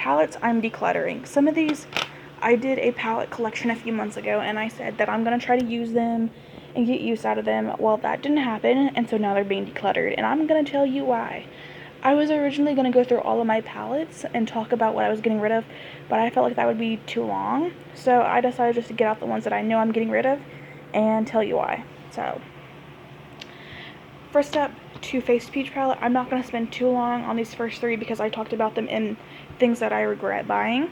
palettes I'm decluttering. Some of these, I did a palette collection a few months ago, and I said that I'm going to try to use them and get use out of them. Well, that didn't happen, and so now they're being decluttered, and I'm going to tell you why. I was originally going to go through all of my palettes and talk about what I was getting rid of, but I felt like that would be too long, so I decided just to get out the ones that I know I'm getting rid of and tell you why. So, first up, Too Faced Peach Palette. I'm not going to spend too long on these first three because I talked about them in things that I regret buying.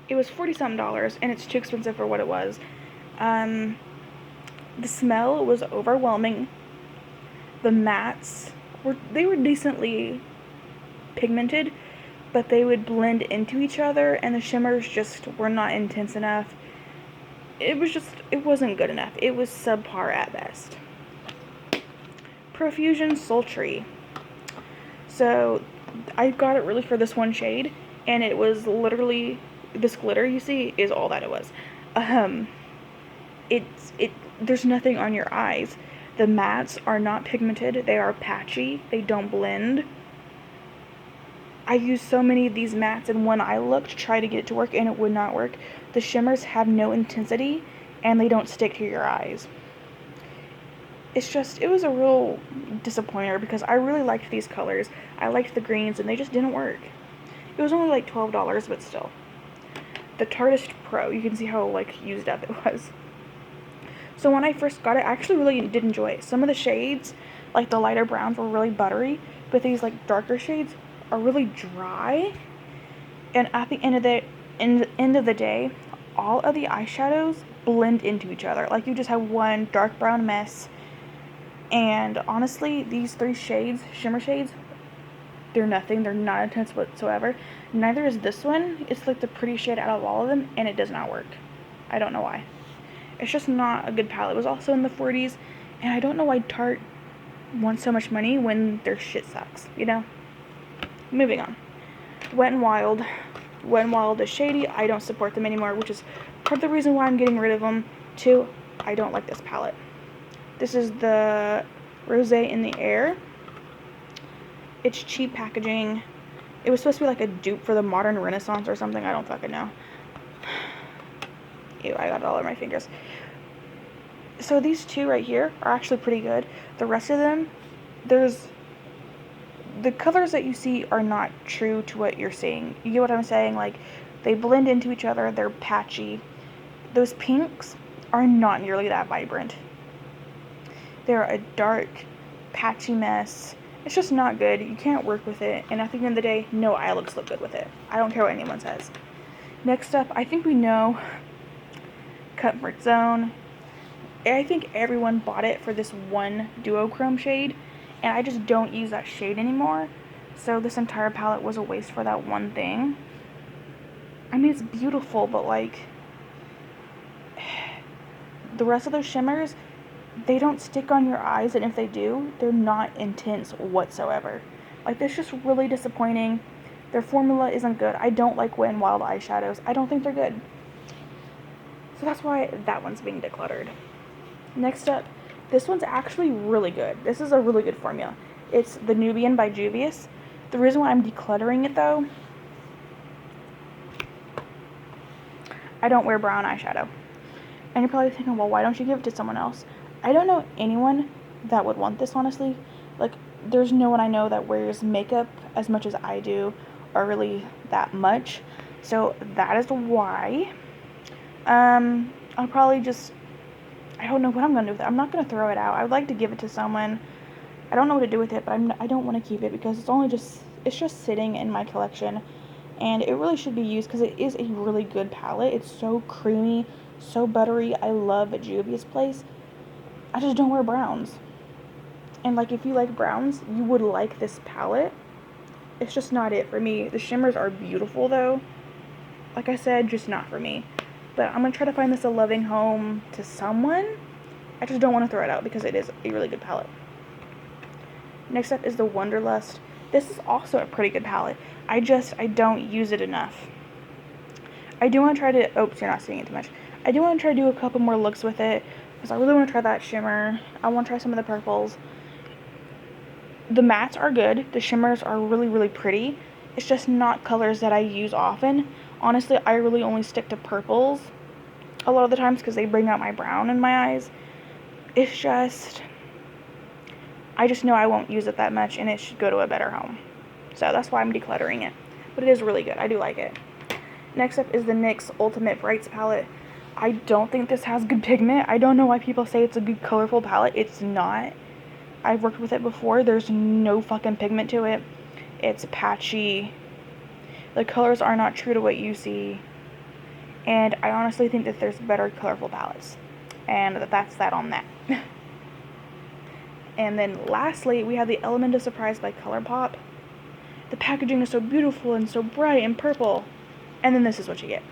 It was $40-something, and it's too expensive for what it was. The smell was overwhelming. The mattes were decently pigmented, but they would blend into each other, and the shimmers just were not intense enough. It wasn't good enough. It was subpar at best. Profusion Sultry. So, I got it really for this one shade, and it was literally, this glitter you see is all that it was. There's nothing on your eyes. The mattes are not pigmented. They are patchy. They don't blend. I used so many of these mattes in one eye look to try to get it to work, and it would not work. The shimmers have no intensity, and they don't stick to your eyes. It was a real disappointer because I really liked these colors. I liked the greens, and they just didn't work. It was only like $12, but still. The Tartist Pro, you can see how like used up it was. So when I first got it, I actually really did enjoy it. Some of the shades, like the lighter browns, were really buttery, but these like darker shades are really dry. And at the end of the day, all of the eyeshadows blend into each other. Like you just have one dark brown mess. And honestly, these three shades, shimmer shades, they're nothing. They're not intense whatsoever. Neither is this one. It's like the pretty shade out of all of them, and it does not work. I don't know why. It's just not a good palette. It was also in the 40s, and I don't know why Tarte wants so much money when their shit sucks, you know? Moving on. Wet n Wild. Wet n Wild is shady. I don't support them anymore, which is part of the reason why I'm getting rid of them. Two, I don't like this palette. This is the Rosé in the Air. It's cheap packaging. It was supposed to be like a dupe for the Modern Renaissance or something. I don't fucking know. Ew, I got it all over my fingers. So these two right here are actually pretty good. The rest of them, the colors that you see are not true to what you're seeing. You get what I'm saying? Like, they blend into each other. They're patchy. Those pinks are not nearly that vibrant. They're a dark, patchy mess. It's just not good. You can't work with it. And at the end of the day, no eye looks look good with it. I don't care what anyone says. Next up, I think we know Comfort Zone. I think everyone bought it for this one duochrome shade, and I just don't use that shade anymore. So this entire palette was a waste for that one thing. I mean, it's beautiful, but like the rest of those shimmers, they don't stick on your eyes, and if they do, they're not intense whatsoever. Like, that's just really disappointing. Their formula isn't good. I don't like Wet n Wild eyeshadows. I don't think they're good. So that's why that one's being decluttered. Next up, this one's actually really good. This is a really good formula. It's the Nubian by Juvia's. The reason why I'm decluttering it, though, I don't wear brown eyeshadow. And you're probably thinking, well, why don't you give it to someone else? I don't know anyone that would want this, honestly. Like, there's no one I know that wears makeup as much as I do, or really that much. So that is why. I'll probably just, I don't know what I'm going to do with it. I'm not going to throw it out. I would like to give it to someone. I don't know what to do with it, but I don't want to keep it because it's just sitting in my collection. And it really should be used because it is a really good palette. It's so creamy, so buttery. I love Juvia's Place. I just don't wear browns. And like, if you like browns, you would like this palette. It's just not it for me. The shimmers are beautiful though. Like I said, just not for me. But I'm going to try to find this a loving home to someone. I just don't want to throw it out because it is a really good palette. Next up is the Wonderlust. This is also a pretty good palette. I don't use it enough. I do want to try to, oops, you're not seeing it too much. I do want to try to do a couple more looks with it because I really want to try that shimmer. I want to try some of the purples. The mattes are good. The shimmers are really, really pretty. It's just not colors that I use often. Honestly, I really only stick to purples a lot of the times because they bring out my brown in my eyes. It's just, I just know I won't use it that much and it should go to a better home. So that's why I'm decluttering it. But it is really good. I do like it. Next up is the NYX Ultimate Brights palette. I don't think this has good pigment. I don't know why people say it's a good colorful palette. It's not. I've worked with it before. There's no fucking pigment to it. It's patchy. The colors are not true to what you see. And I honestly think that there's better colorful palettes. And that's that on that. And then lastly, we have the Element of Surprise by ColourPop. The packaging is so beautiful and so bright and purple. And then this is what you get.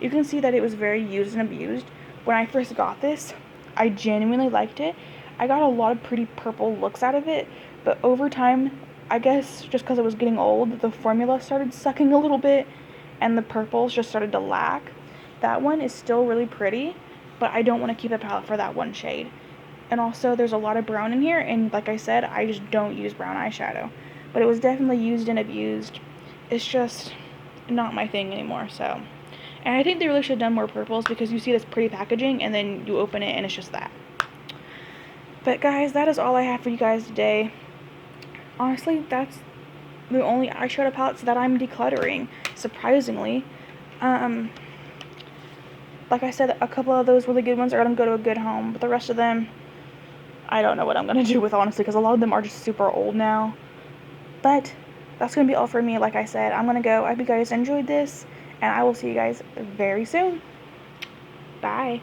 You can see that it was very used and abused. When I first got this, I genuinely liked it. I got a lot of pretty purple looks out of it, but over time, I guess just because it was getting old, the formula started sucking a little bit, and the purples just started to lack. That one is still really pretty, but I don't want to keep a palette for that one shade. And also, there's a lot of brown in here, and like I said, I just don't use brown eyeshadow. But it was definitely used and abused. It's just not my thing anymore, so. And I think they really should have done more purples because you see this pretty packaging, and then you open it, and it's just that. But guys, that is all I have for you guys today. Honestly, that's the only eyeshadow palettes that I'm decluttering, surprisingly. Like I said, a couple of those really good ones are going to go to a good home, but the rest of them, I don't know what I'm going to do with, honestly, because a lot of them are just super old now. But that's going to be all for me. Like I said, I'm going to go. I hope you guys enjoyed this, and I will see you guys very soon. Bye.